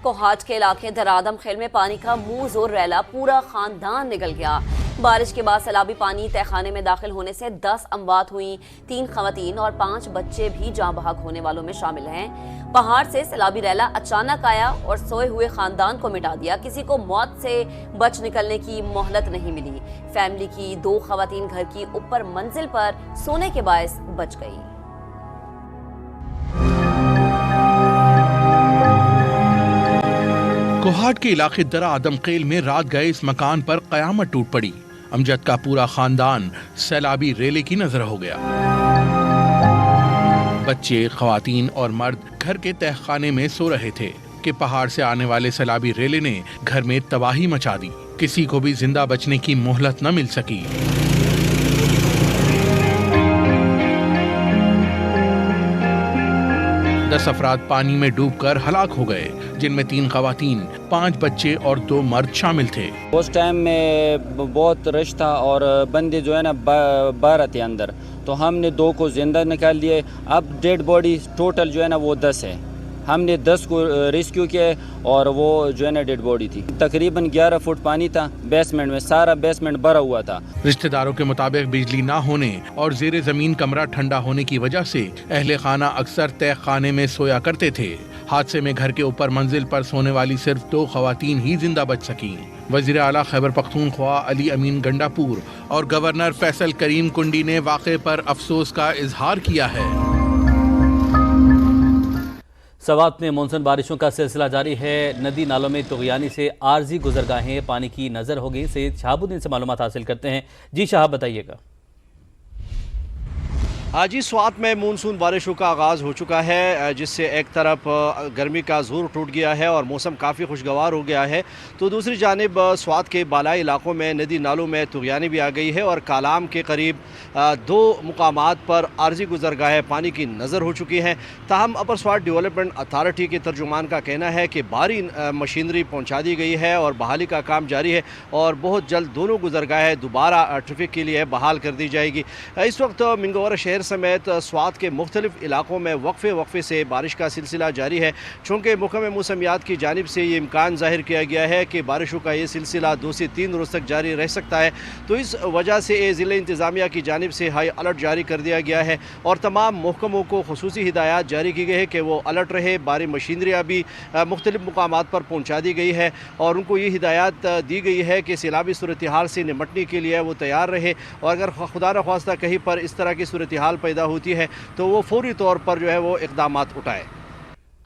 कोहाट के इलाके दरादम खेल में पानी का मुंह जोर रैला, पूरा खानदान निकल गया। बारिश के बाद सैलाबी पानी तहखाने में दाखिल होने से 10 अमवात हुई, 3 खवातीन और 5 बच्चे भी जाँ बहक होने वालों में शामिल हैं। पहाड़ से सैलाबी रैला अचानक आया और सोए हुए खानदान को मिटा दिया। किसी को मौत से बच निकलने की मोहलत नहीं मिली। फैमिली की 2 खवातीन घर की ऊपर मंजिल पर सोने के बायस बच गई। कोहाट के इलाके दरा आदमखेल में रात गए इस मकान पर कयामत टूट पड़ी। अमजद का पूरा खानदान सैलाबी रेले की नजर हो गया। बच्चे, खवातीन और मर्द घर के तहखाने में सो रहे थे कि पहाड़ से आने वाले सैलाबी रेले ने घर में तबाही मचा दी। किसी को भी जिंदा बचने की मोहलत न मिल सकी। 10 अफराद पानी में डूबकर हलाक हो गए, जिनमें 3 खवातीन, 5 बच्चे और 2 मर्द शामिल थे। उस टाइम में बहुत रश था और बंदे जो है ना 12 थे अंदर, तो हमने 2 को जिंदा निकाल लिए। अब डेड बॉडी टोटल जो है ना वो 10 है। हमने 10 को रेस्क्यू किया और वो जो है ना डेड बॉडी थी। तकरीबन 11 फुट पानी था बेसमेंट में, सारा बेसमेंट भरा हुआ था। रिश्तेदारों के मुताबिक बिजली ना होने और जेरे जमीन कमरा ठंडा होने की वजह से अहले खाना अक्सर तय खाने में सोया करते थे। हादसे में घर के ऊपर मंजिल पर सोने वाली सिर्फ 2 खवातीन ही जिंदा बच सकी। वजीर आला खैबर पख्तूनख्वा अली अमीन गंडापुर और गवर्नर फैसल करीम कुंडी ने वाक़े पर अफसोस का इजहार किया है। सवात में मानसून बारिशों का सिलसिला जारी है। नदी नालों में तुगयानी से आर्जी गुजरगाहें पानी की नजर हो गई। सैयद शहाबुद्दीन से मालूमात हासिल करते हैं। जी शाह, बताइएगा। आज ही स्वात में मानसून बारिशों का आगाज़ हो चुका है, जिससे एक तरफ गर्मी का जोर टूट गया है और मौसम काफ़ी खुशगवार हो गया है, तो दूसरी जानिब स्वात के बालाई इलाकों में नदी नालों में तुगयानी भी आ गई है और कालाम के करीब 2 मुकामात पर आर्जी गुजरगाहें पानी की नज़र हो चुकी हैं। ताहम अपर स्वात डेवलपमेंट अथॉरिटी के तर्जुमान का कहना है कि भारी मशीनरी पहुँचा दी गई है और बहाली का काम जारी है और बहुत जल्द दोनों गुजरगाहें दोबारा ट्रैफिक के लिए बहाल कर दी जाएगी। इस वक्त मिंगोरा शहर समेत स्वात के मुख्तलिफ इलाकों में वक्फे से बारिश का सिलसिला जारी है। चूँकि महकमा मौसमियात की जानिब से ये इम्कान जाहिर किया गया है कि बारिशों का ये सिलसिला 2 से 3 रोज़ तक जारी रह सकता है, तो इस वजह से ज़िला इंतज़ामिया की जानिब से हाई अलर्ट जारी कर दिया गया है और तमाम महकमों को खुसूसी हिदायत जारी की गई है कि वो अलर्ट रहे। भारी मशीनरियाँ भी मुख्तलिफ मुकामात पर पहुँचा दी गई है और उनको ये हिदायत दी गई है कि सैलाबी सूरत हाल से निपटने के लिए वो तैयार रहे और अगर खुदा न ख्वास्ता कहीं पर इस तरह की सूरत हाल पैदा होती है तो वो फौरी तौर पर जो है वो इक़दामात उठाए।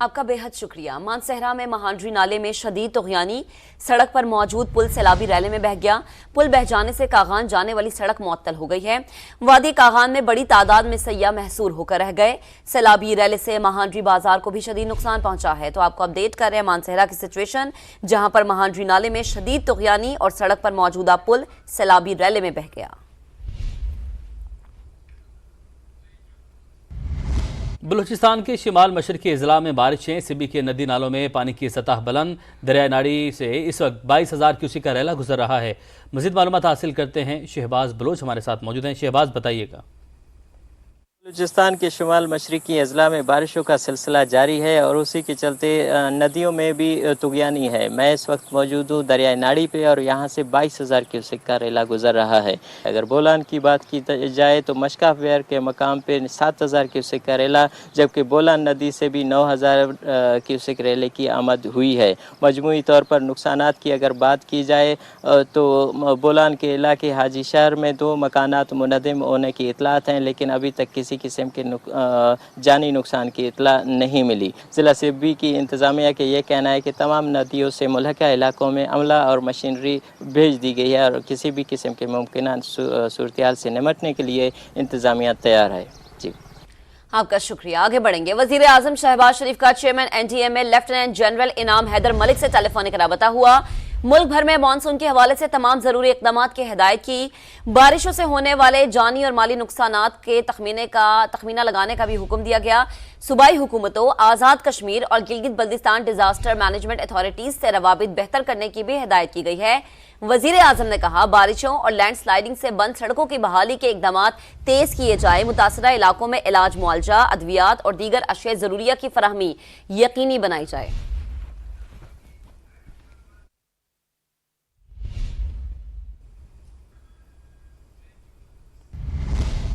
आपका बेहद शुक्रिया। मानसहरा में महांडरी नाले में शदीद तुगयानी, सड़क पर मौजूद पुल सैलाबी रैले में बह गया। पुल बह जाने से कागान जाने वाली सड़क मुअत्तल हो गई है। वादी कागान में बड़ी तादाद में सैयाह महसूर होकर रह गए। सैलाबी रैले से महांडरी बाजार को भी शदीद नुकसान पहुंचा है। तो आपको अपडेट कर रहे हैं मानसहरा की सिचुएशन, जहां पर महांडरी नाले में शदीद तुगयानी और सड़क पर मौजूदा पुल सैलाबी रैले में बह गया। बलूचिस्तान के शिमाल मशरकी अजला में बारिशें, सिबी के नदी नालों में पानी की सतह बुलंद। दरिया नाड़ी से इस वक्त 22,000 क्यूसेक का रैला गुजर रहा है। मज़ीद मालूमात हासिल करते हैं। शहबाज बलोच हमारे साथ मौजूद हैं। शहबाज, बताइएगा। बलूचिस्तान के शुमाल मशरकी अजला में बारिशों का सिलसिला जारी है और उसी के चलते नदियों में भी तुगयानी है। मैं इस वक्त मौजूद हूँ दरिया नाड़ी पे और यहाँ से 22,000 क्यूसेक का रेला गुजर रहा है। अगर बोलान की बात की जाए तो मशकाफ वेयर के मकाम पे 7,000 क्यूसेक का रेला, जबकि बोलान नदी से भी 9,000 क्यूसेक रेले की आमद हुई है। मजमूई तौर पर नुकसानात की अगर बात की जाए तो बोलान के इलाके हाजी शहर में 2 मकानात मुनहदम होने की इतलात हैं, लेकिन अभी तक किसी किस्म के जानी नुकसान की इतला नहीं मिली। ज़िला सिब्बी की इंतज़ामिया के ये कहना है कि तमाम नदियों से मुल्हका इलाकों में अमला और मशीनरी भेज दी गई है और किसी भी किस्म के मुमकिन सूरत हाल से निपटने के लिए इंतज़ामिया तैयार है। जी, आपका शुक्रिया। आगे बढ़ेंगे। वजीर आजम शहबाज शरीफ का चेयरमैन NTA में लेफ्टिनेंट जनरल इनाम हैदर मलिक से टेलीफोनिक राबता हुआ। मुल्क भर में मानसून के हवाले से तमाम जरूरी इकदाम की हिदायत की। बारिशों से होने वाले जानी और माली नुकसानात के तखमीना लगाने का भी हुक्म दिया गया। सूबाई हुकूमतों, आज़ाद कश्मीर और Gilgit Baltistan disaster management authorities से रवाबित बेहतर करने की भी हिदायत की गई है। वजीर आजम ने कहा, बारिशों और लैंडस्लाइडिंग से बंद सड़कों की बहाली के इकदाम तेज किए जाए। मुतासरा इलाकों में इलाज, मुआवजा, अद्वियात और दीगर अशिया जरूरिया की फराहमी यकीनी बनाई जाए।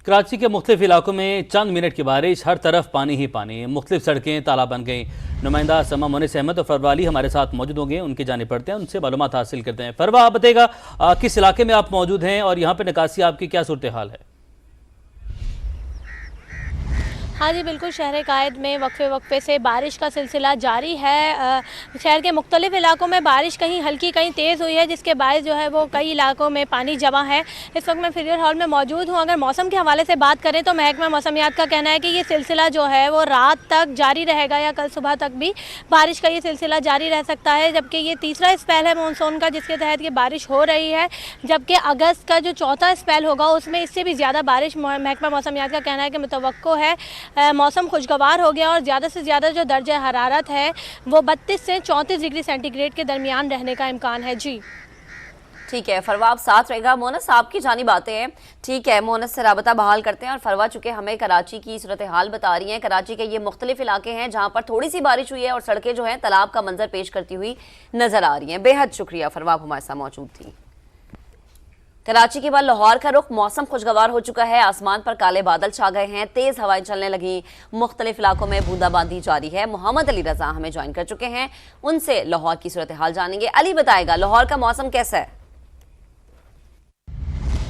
कराची के मुख्तलिफ इलाकों में चंद मिनट की बारिश, हर तरफ पानी ही पानी, मुख्तलिफ सड़कें तालाब बन गई। नुमाइंदा समा मोनिस अहमद और फरवा अली हमारे साथ मौजूद होंगे, उनकी जाने पड़ते हैं, उनसे मालूमात हासिल करते हैं। फरवा, आप बताइएगा किस इलाके में आप मौजूद हैं और यहाँ पर निकासी आपकी क्या सूरत हाल है? हाँ जी बिल्कुल, शहर कायद में वक्फे से बारिश का सिलसिला जारी है। शहर के मुख्तलिफ इलाकों में बारिश कहीं हल्की कहीं तेज़ हुई है, जिसके बायस जो है वो कई इलाकों में पानी जमा है। इस वक्त मैं फिरियर हॉल में मौजूद हूँ। अगर मौसम के हवाले से बात करें तो महकमा मौसमियात का कहना है कि ये सिलसिला जो है वो रात तक जारी रहेगा या कल सुबह तक भी बारिश का ये सिलसिला जारी रह सकता है, जबकि ये तीसरा स्पेल है मानसून का जिसके तहत ये बारिश हो रही है। जबकि अगस्त का जो चौथा स्पेल होगा उसमें इससे भी ज़्यादा बारिश महकमा मौसमियात का कहना है कि मुतवक्को है। मौसम खुशगवार हो गया और ज़्यादा से ज़्यादा जो दर्जा हरारत है वो 32 से 34 डिग्री सेंटीग्रेड के दरमियान रहने का इम्कान है। जी ठीक है फरवा, आप साथ रहेगा। मोनस, आपकी जानी बातें हैं। ठीक है, मोनस से राबता बहाल करते हैं। और फरवा चूंकि हमें कराची की सूरत हाल बता रही हैं, कराची के ये मुख्तलिफ इलाके हैं जहां पर थोड़ी सी बारिश हुई है और सड़कें जो हैं तालाब का मंजर पेश करती हुई नजर आ रही हैं। बेहद शुक्रिया फरवा, हमारे साथ मौजूद थी। कराची के बाद लाहौर का रुख, मौसम खुशगवार हो चुका है, आसमान पर काले बादल छा गए हैं, तेज हवाएं चलने लगी, मुख्तलिफ इलाकों में बूंदाबांदी जारी है। मोहम्मद अली रजा हमें ज्वाइन कर चुके हैं, उनसे लाहौर की सूरत हाल जानेंगे। अली बताएगा लाहौर का मौसम कैसा है?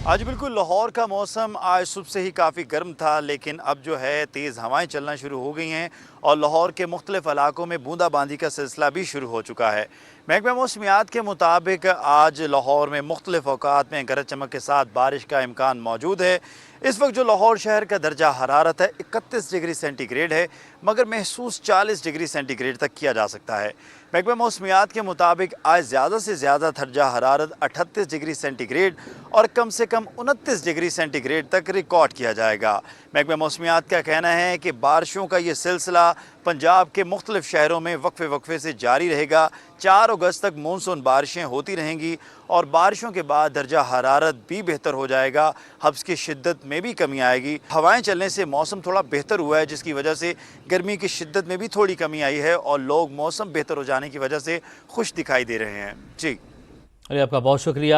आज बिल्कुल लाहौर का मौसम आज सुबह से ही काफ़ी गर्म था, लेकिन अब जो है तेज़ हवाएं चलना शुरू हो गई हैं और लाहौर के मुख्तलिफ इलाकों में बूंदाबांदी का सिलसिला भी शुरू हो चुका है। महकमा मौसमियात के मुताबिक आज लाहौर में मुख्तलिफ औकात में गरज चमक के साथ बारिश का इम्कान मौजूद है। इस वक्त जो लाहौर शहर का दर्जा हरारत है 31 डिग्री सेंटीग्रेड है, मगर महसूस 40 डिग्री सेंटीग्रेड तक किया जा सकता है। महकमा मौसमियात के मुताबिक आज ज़्यादा से ज़्यादा दर्जा हरारत 38 डिग्री सेंटीग्रेड और कम से कम 29 डिग्री सेंटीग्रेड तक रिकॉर्ड किया जाएगा। महकमा मौसमियात का कहना है कि बारिशों का ये सिलसिला पंजाब के मुख्तलिफ शहरों में वक्फे से जारी रहेगा। 4 अगस्त तक मानसून बारिशें होती रहेंगी और बारिशों के बाद दर्जा हरारत भी बेहतर हो जाएगा, हब्स की शिद्दत में भी कमी आएगी। हवाएं चलने से मौसम थोड़ा बेहतर हुआ है, जिसकी वजह से गर्मी की शिद्दत में भी थोड़ी कमी आई है और लोग मौसम बेहतर हो जाने की वजह से खुश दिखाई दे रहे हैं। जी अरे, आपका बहुत शुक्रिया।